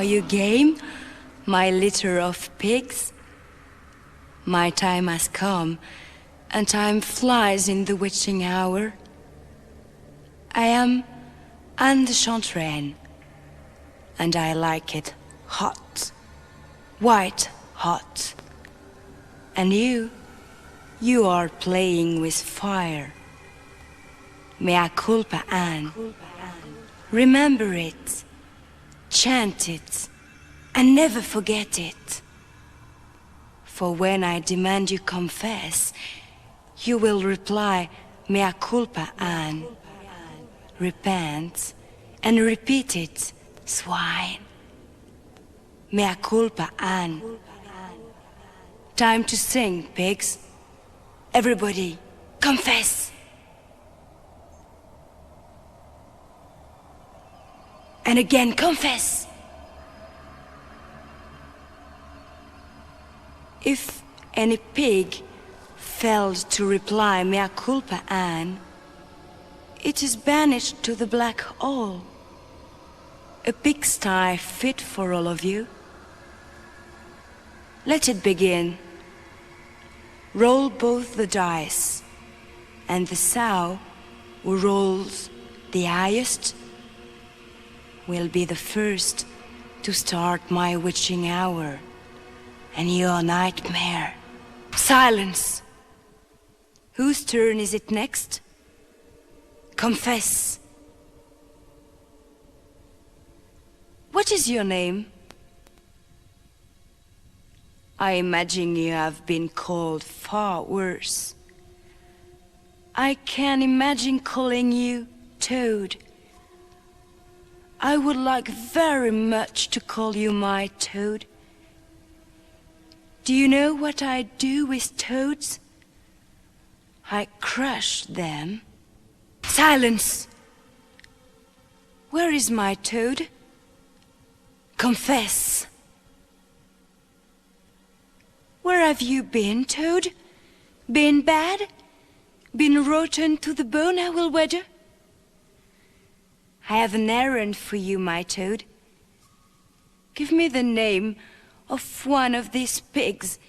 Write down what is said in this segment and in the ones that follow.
Are you game, my litter of pigs? My time has come, and time flies in the witching hour. I am Anne de Chantraine, and I like it hot, white hot. And you are playing with fire. Mea culpa, Anne. Remember it, chant it, and never forget it. For when I demand you confess, you will reply, Mea culpa, Anne. Repent, and repeat it, swine. Mea culpa, Anne. Time to sing, pigs. Everybody, confess. And again, confess. If any pig failed to reply, Mea culpa, Anne, it is banished to the black hole. A pigsty fit for all of you. Let it begin. Roll both the dice, and the sow who rolls the highest will be the first to start my witching hour and your nightmare. Silence! Whose turn is it next? Confess. What is your name? I imagine you have been called far worse. I can imagine calling you Toad. I would like very much to call you my Toad. Do you know what I do with toads? I crush them. Silence! Where is my Toad? Confess. Where have you been, Toad? Been bad? Been rotten to the bone, I will wager? I have an errand for you, my Toad. Give me the name of one of these pigs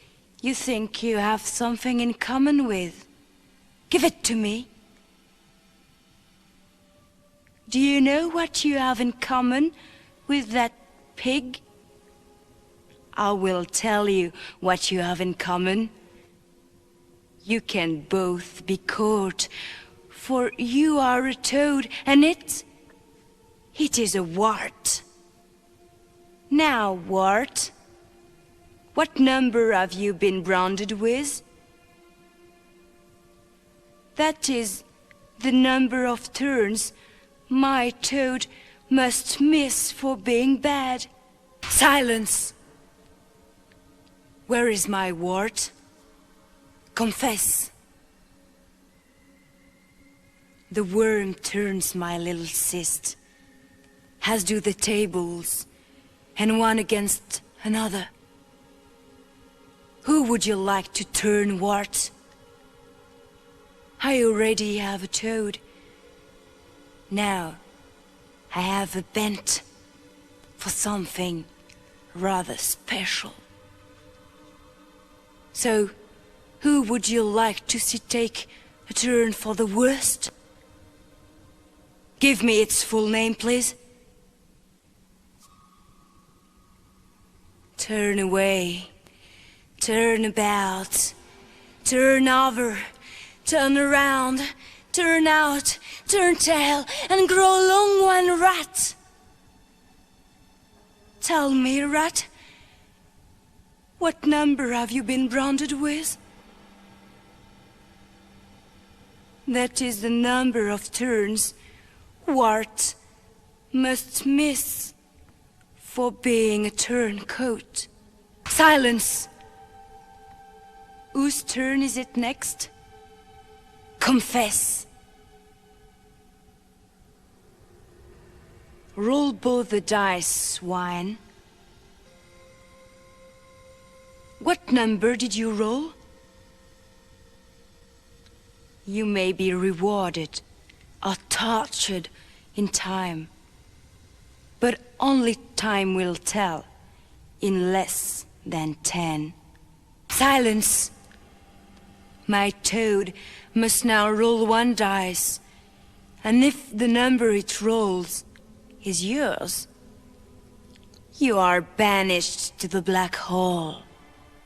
you think you have something in common with. Give it to me. Do you know what you have in common with that pig? I will tell you what you have in common. You can both be caught, for you are a toad, and it is a wart. Now, wart, what number have you been branded with? That is the number of turns my Toad must miss for being bad. Silence! Where is my wart? Confess. The worm turns my little cyst, as do the tables, and one against another. Who would you like to turn, wart? I already have a Toad. Now, I have a bent for something rather special. So, who would you like to see take a turn for the worst? Give me its full name, please. Turn away, turn about, turn over, turn around, turn out, turn tail, and grow long one, rat. Tell me, rat, what number have you been branded with? That is the number of turns wart must miss for being a turncoat. Silence! Whose turn is it next? Confess! Roll both the dice, swine. What number did you roll? You may be rewarded or tortured in time. but only time will tell in less than 10. Silence! My toad must now roll 1 dice, and if the number it rolls is yours, you are banished to the black hole.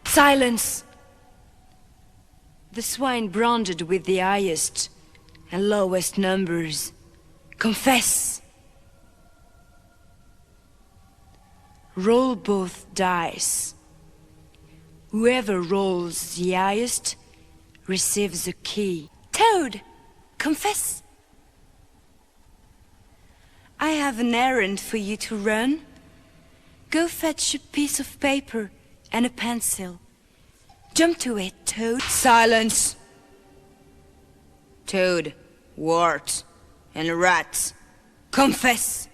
Silence! The swine branded with the highest and lowest numbers, confess! Roll both dice. Whoever rolls the highest receives a key. Toad, confess! I have an errand for you to run. Go fetch a piece of paper and a pencil. Jump to it, Toad. Silence! Toad, wart, and rat, confess!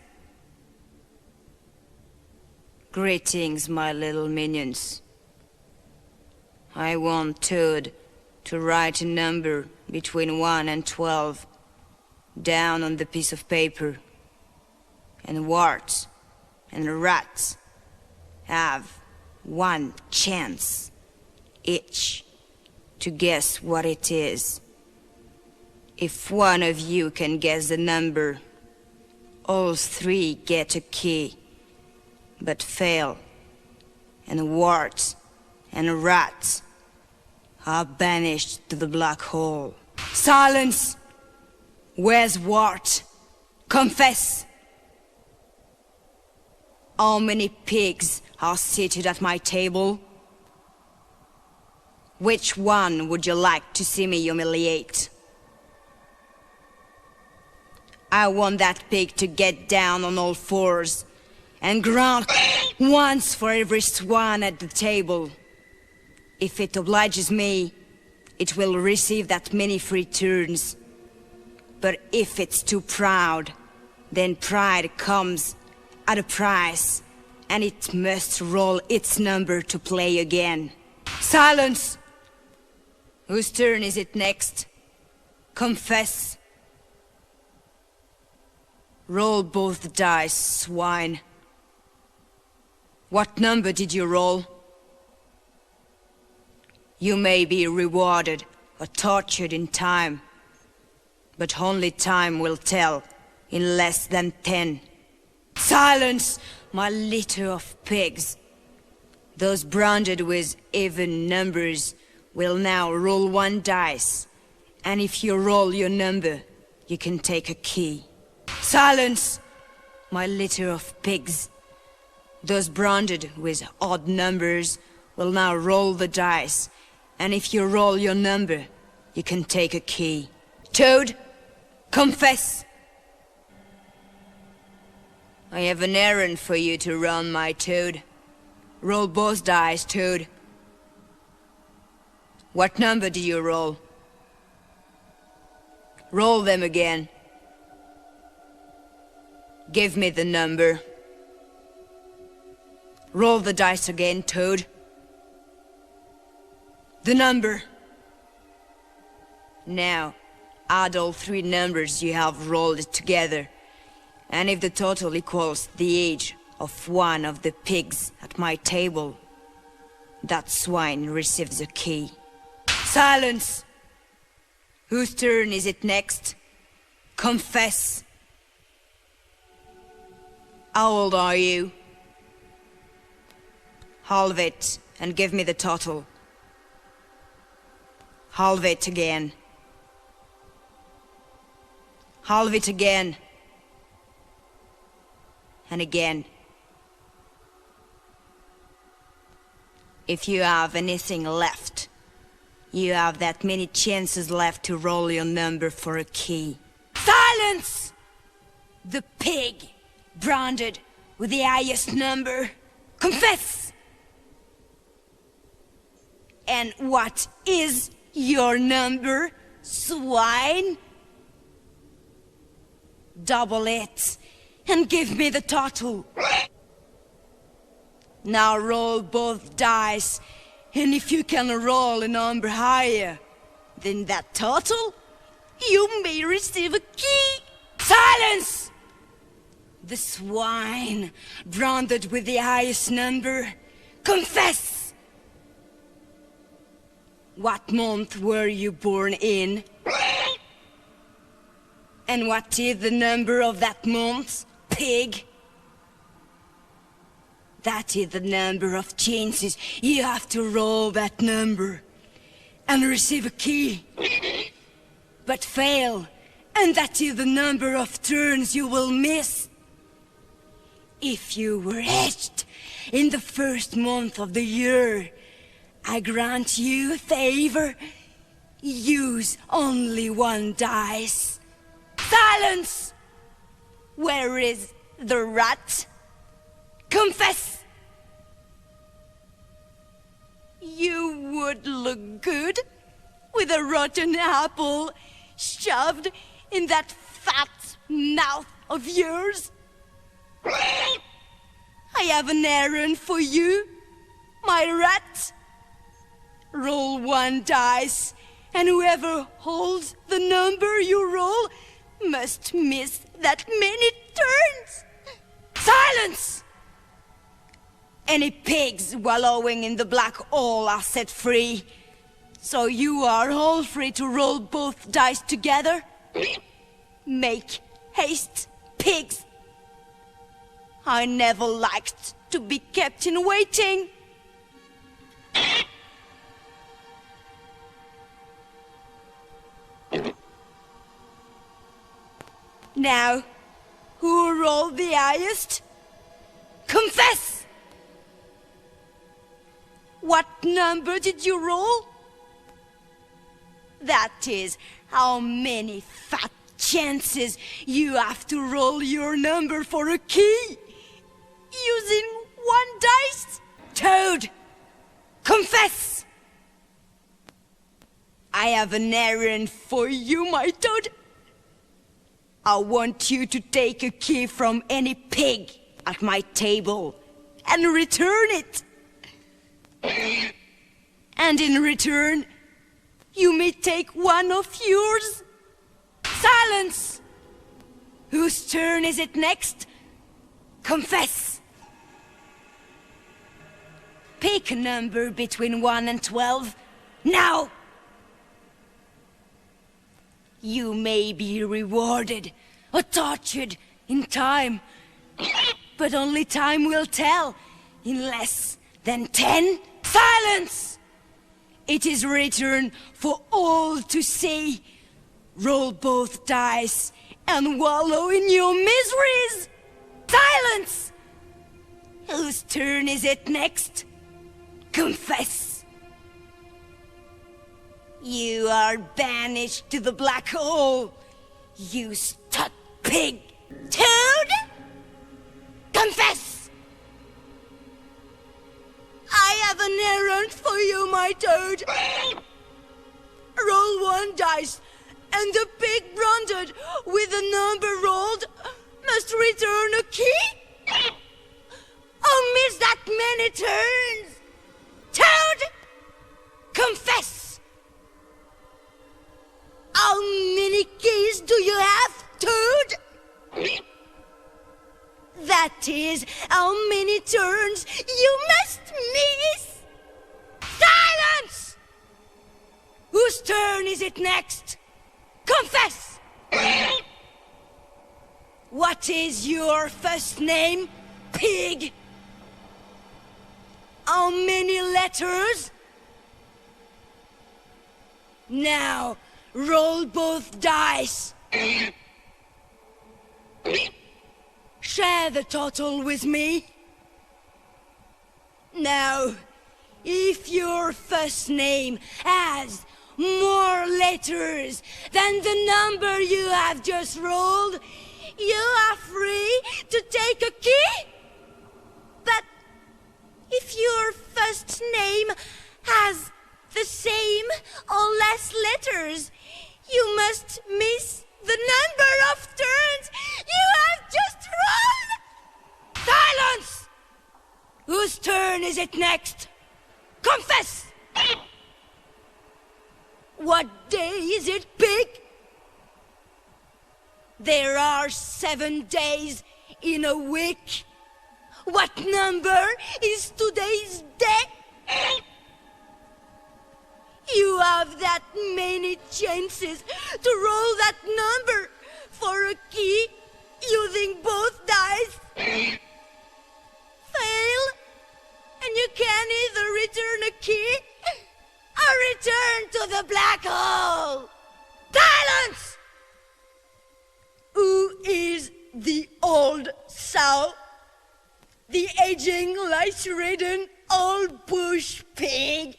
Greetings, my little minions. I want Toad to write a number between 1 and 12 down on the piece of paper. And wart and rat have 1 chance each to guess what it is. If one of you can guess the number, all 3 get a key, but fail, and wart and rat are banished to the black hole. Silence! Where's wart? Confess! How many pigs are seated at my table? Which one would you like to see me humiliate? I want that pig to get down on all 4s and grunt once for every swan at the table. If it obliges me, it will receive that many free turns. But if it's too proud, then pride comes at a price, and it must roll its number to play again. Silence! Whose turn is it next? Confess. Roll both dice, swine. What number did you roll? You may be rewarded or tortured in time, but only time will tell in less than 10. Silence, my litter of pigs! Those branded with even numbers will now roll 1 dice, and if you roll your number, you can take a key. Silence, my litter of pigs! Those branded with odd numbers will now roll the dice, and if you roll your number, you can take a key. Toad, confess! I have an errand for you to run, my Toad. Roll both dice, Toad. What number do you roll? Roll them again. Give me the number. Roll the dice again, Toad. The number. Now, add all 3 numbers you have rolled together, and if the total equals the age of one of the pigs at my table, that swine receives a key. Silence! Whose turn is it next? Confess! How old are you? Halve it and give me the total. Halve it again. Halve it again. And again. If you have anything left, you have that many chances left to roll your number for a key. Silence! The pig, branded with the highest number, confess! And what is your number, swine? Double it, and give me the total. Now roll both dice, and if you can roll a number higher than that total, you may receive a key. Silence! The swine, branded with the highest number. Confess! What month were you born in? And what is the number of that month, pig? That is the number of chances you have to roll that number and receive a key. But fail, and that is the number of turns you will miss. If you were hatched in the first month of the year, I grant you a favor. Use only one dice. Silence! Where is the rat? Confess! You would look good with a rotten apple shoved in that fat mouth of yours. I have an errand for you, my rat. Roll one dice, and whoever holds the number you roll must miss that many turns. Silence! Any pigs wallowing in the black hole are set free. So you are all free to roll both dice together. Make haste, pigs. I never liked to be kept in waiting. Now, who rolled the highest? Confess! What number did you roll? That is how many fat chances you have to roll your number for a key. Using one dice? Toad! Confess! I have an errand for you, my Toad. I want you to take a key from any pig at my table and return it. And in return, you may take one of yours. Silence! Whose turn is it next? Confess! Pick a number between 1 and 12. Now! You may be rewarded or tortured in time, but only time will tell in less than 10. Silence! It is written for all to see. Roll both dice and wallow in your miseries. Silence! Whose turn is it next? Confess. You are banished to the black hole, you stuck pig. Toad? Confess! I have an errand for you, my Toad. Roll one dice, and the pig branded with the number rolled must return a key? Oh, miss that many turns! Toad! Confess! How many keys do you have, Toad? That is how many turns you must miss. Silence! Whose turn is it next? Confess! What is your first name, pig? How many letters? Now, roll both dice. Share the total with me. Now, if your first name has more letters than the number you have just rolled, you are free to take a key. But if your first name has the same or less letters, you must miss the number of turns you have just rolled. Silence! Whose turn is it next? Confess! What day is it, pig? There are 7 days in a week. What number is today's day? You have that many chances to roll that number for a key using both dice. Fail, and you can either return a key or return to the black hole. Silence! Who is the old sow? The aging, lice-ridden old bush pig?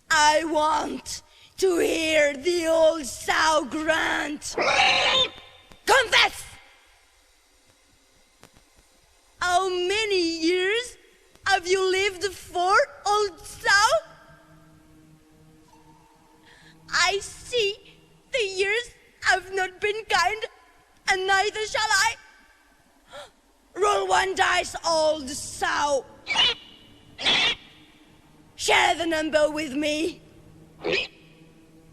I want to hear the old sow grunt. Confess! How many years have you lived for, old sow? I see the years have not been kind, and neither shall I. Roll one dice, old sow. Share the number with me.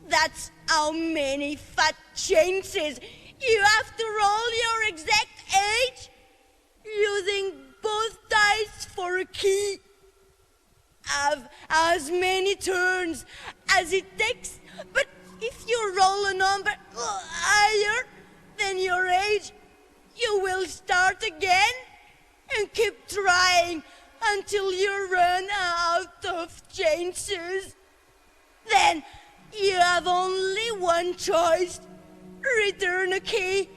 That's how many fat chances you have to roll your exact age using both dice for a key. Have as many turns as it takes, but if you roll a number higher than your age, you will start again and keep trying until you run out of chances. Then you have only one choice. Return a key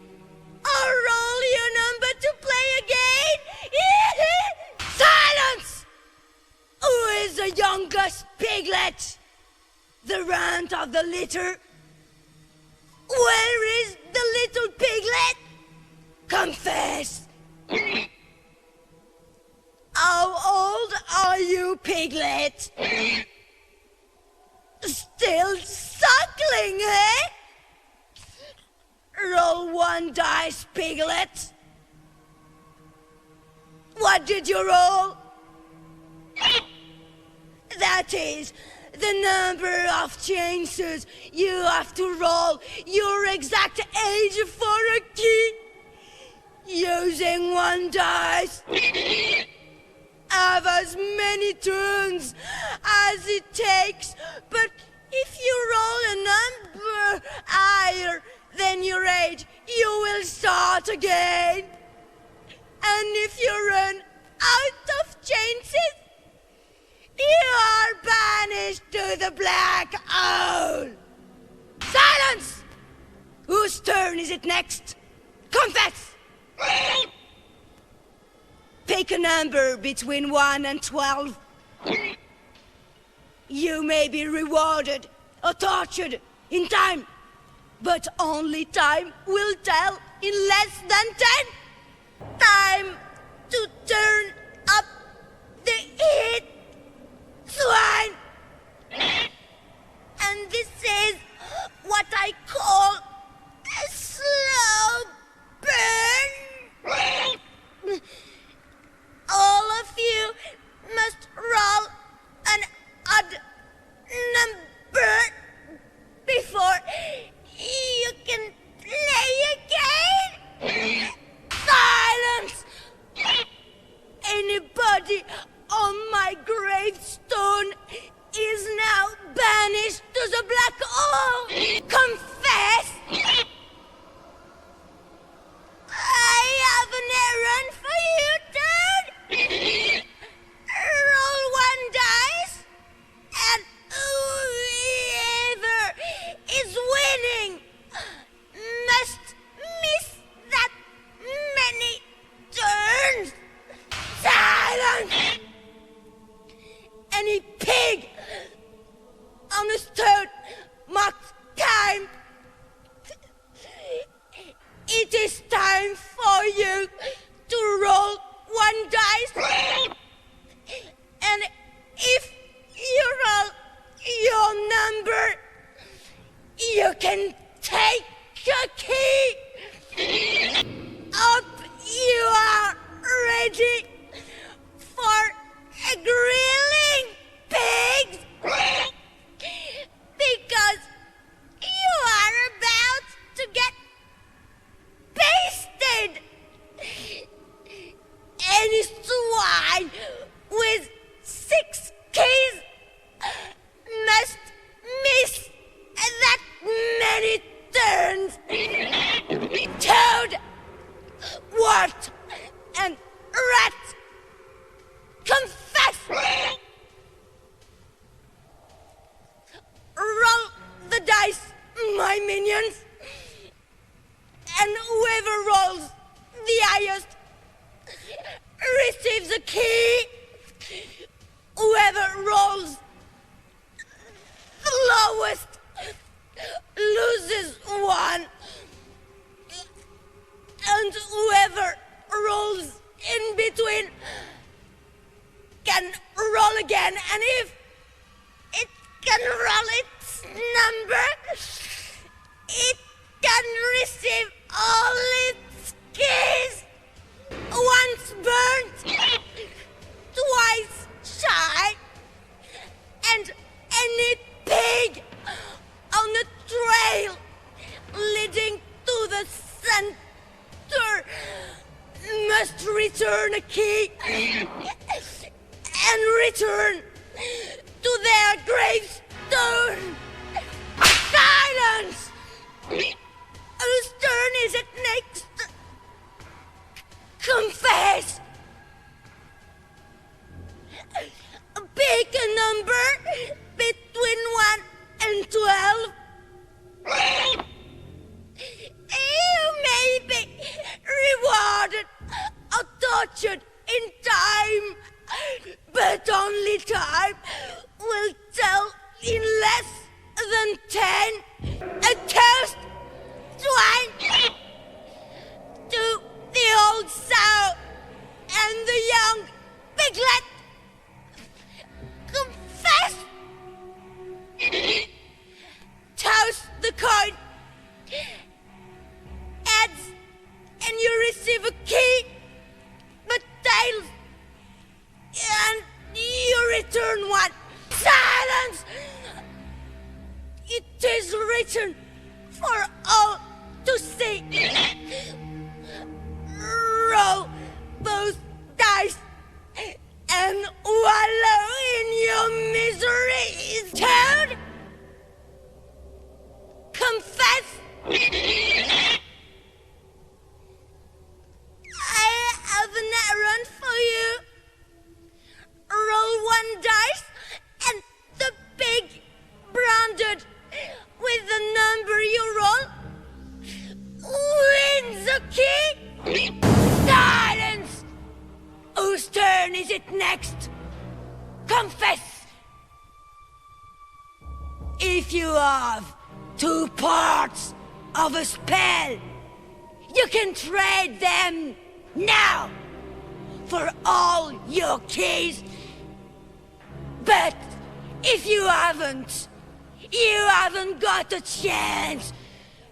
or roll your number to play again. Silence! Who is the youngest piglet? The runt of the litter? Where is the little piglet? Confess! How old are you, piglet? Still suckling, eh? Roll one dice, piglet. What did you roll? That is the number of chances you have to roll your exact age for a key using one dice. Have as many turns as it takes, but if you roll a number higher than your age, you will start again. And if you run out of chances, you are banished to the black hole. Silence! Whose turn is it next? Confess! Pick a number between 1 and 12. You may be rewarded or tortured in time, but only time will tell in less than 10. Time to turn up the heat, swine. And this is what I call a slow burn. All of you must roll an odd number before you can play again. Silence! Anybody on my gravestone is now banished to the black hole. Confess! I have an errand for you, dude. Roll one dice, and whoever is winning must miss that many turns. Silence! Any pig on the stone marks time. It is time for you to roll one dice. And if you roll your number, you can take a key. Up you are ready for a grilling, pigs. Because you are about to get pasted errands, toad, wart, and rat. Confess! Roll the dice, my minions, and whoever rolls the highest receives a key. Whoever rolls the lowest loses one. And whoever rolls in between can roll again. And if it can roll its number, it can receive all its keys. Once burnt, twice shy, and any pig on a trail leading to the center must return a key and return to their gravestone. Silence! Whose turn is it next? Confess! Pick a number between 1 and 12. You may be rewarded or tortured in time, but only time will tell in less than 10. A toast, swine, to the old sow and the young piglet. Confess! Toss the coin. Heads, and you receive a key. But tails, and you return one. Silence! It is written for all to see. Roll both dice and wallow in your misery. Toad, confess. I have an errand for you. Roll 1 dice, and the pig branded with the number you roll wins a key. Silence! Whose turn is it next? Confess! If you have 2 parts of a spell, you can trade them now for all your keys. But if you haven't got a chance,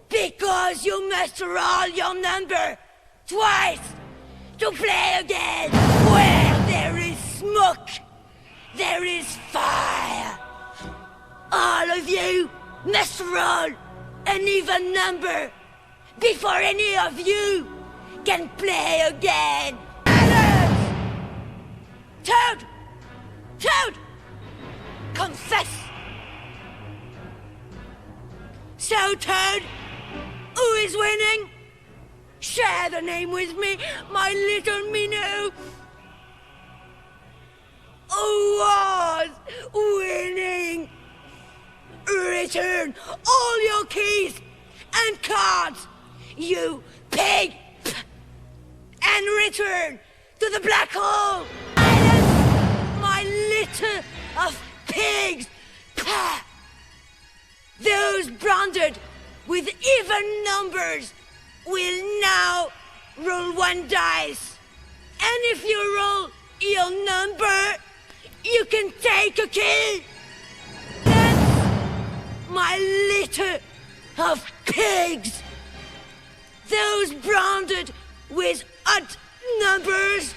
because you must roll your number twice to play again. Where there is smoke, there is fire. All of you must roll an even number before any of you can play again. Silence! Toad! Toad! Confess! So, Toad, who is winning? Share the name with me, my little minnow. Who was winning? Return all your keys and cards, you pig! And return to the black hole! Silence, my litter of pigs! Pah! Those branded with even numbers will now roll 1 dice. And if you roll your number, you can take a key. That's my litter of pigs. Those branded with odd numbers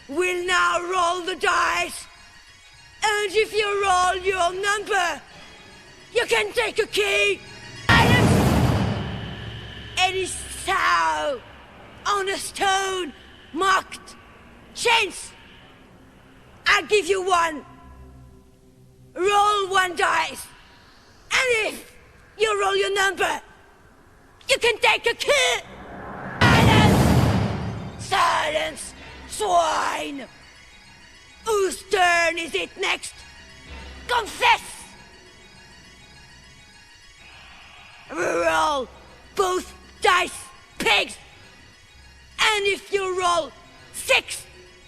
will now roll the dice. And if you roll your number, you can take a key. Any sow on a stone marked chance, I'll give you 1. Roll 1 dice. And if you roll your number, can take a key! Silence! Silence, swine! Whose turn is it next? Confess! Roll both dice, pigs! And if you roll 6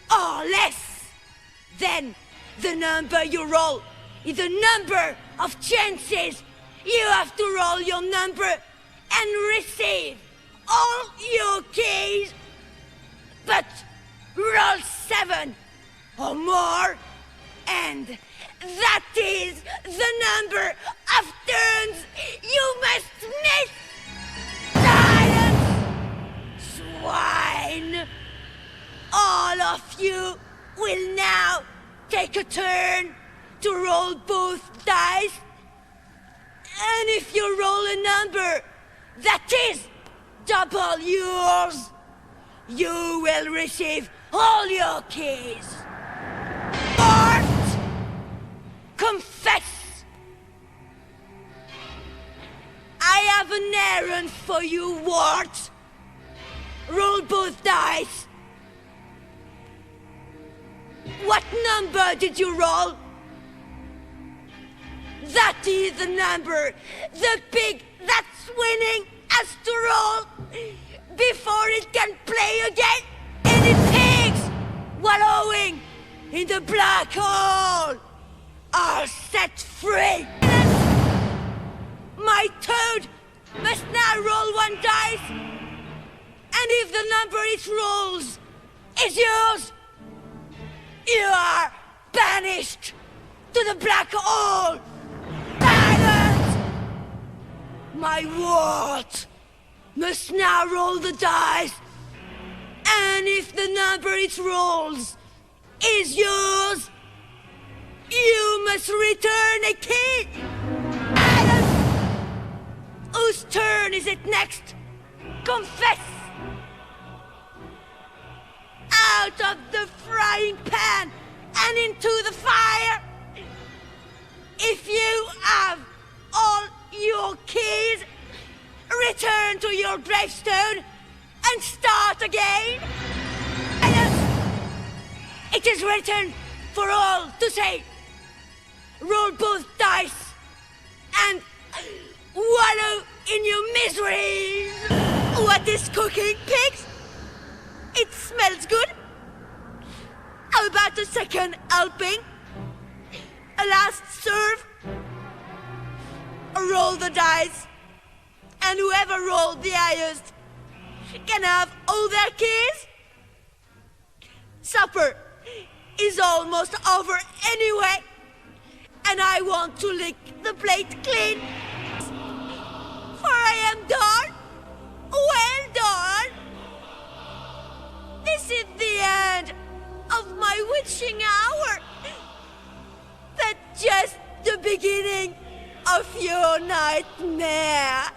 or less, then the number you roll is the number of chances you have to roll your number and receive all your keys. But roll 7 or more, and that is the number of turns you must miss. Silence, swine! All of you will now take a turn to roll both dice. And if you roll a number that is double yours, you will receive all your keys. Wart! Confess! I have an errand for you, Wart. Roll both dice. What number did you roll? That is the number the pig that's winning has to roll before it can play again. Any pigs wallowing in the black hole are set free. My toad must now roll 1 dice, and if the number it rolls is yours, you are banished to the black hole. Silence! My wart must now roll the dice, and if the number it rolls is yours, you must return a key. Silence! Whose turn is it next? Confess! Out of the frying pan and into the fire! If you have all your keys, return to your gravestone and start again. It is written for all to say, roll both dice and wallow in your misery. What is cooking, pigs? It smells good. How about a second helping? A last serve? Roll the dice, and whoever rolled the highest can have all their keys. Supper is almost over anyway, and I want to lick the plate clean. For I am done. Well done. This is the end of my witching hour. But just the beginning of your nightmare.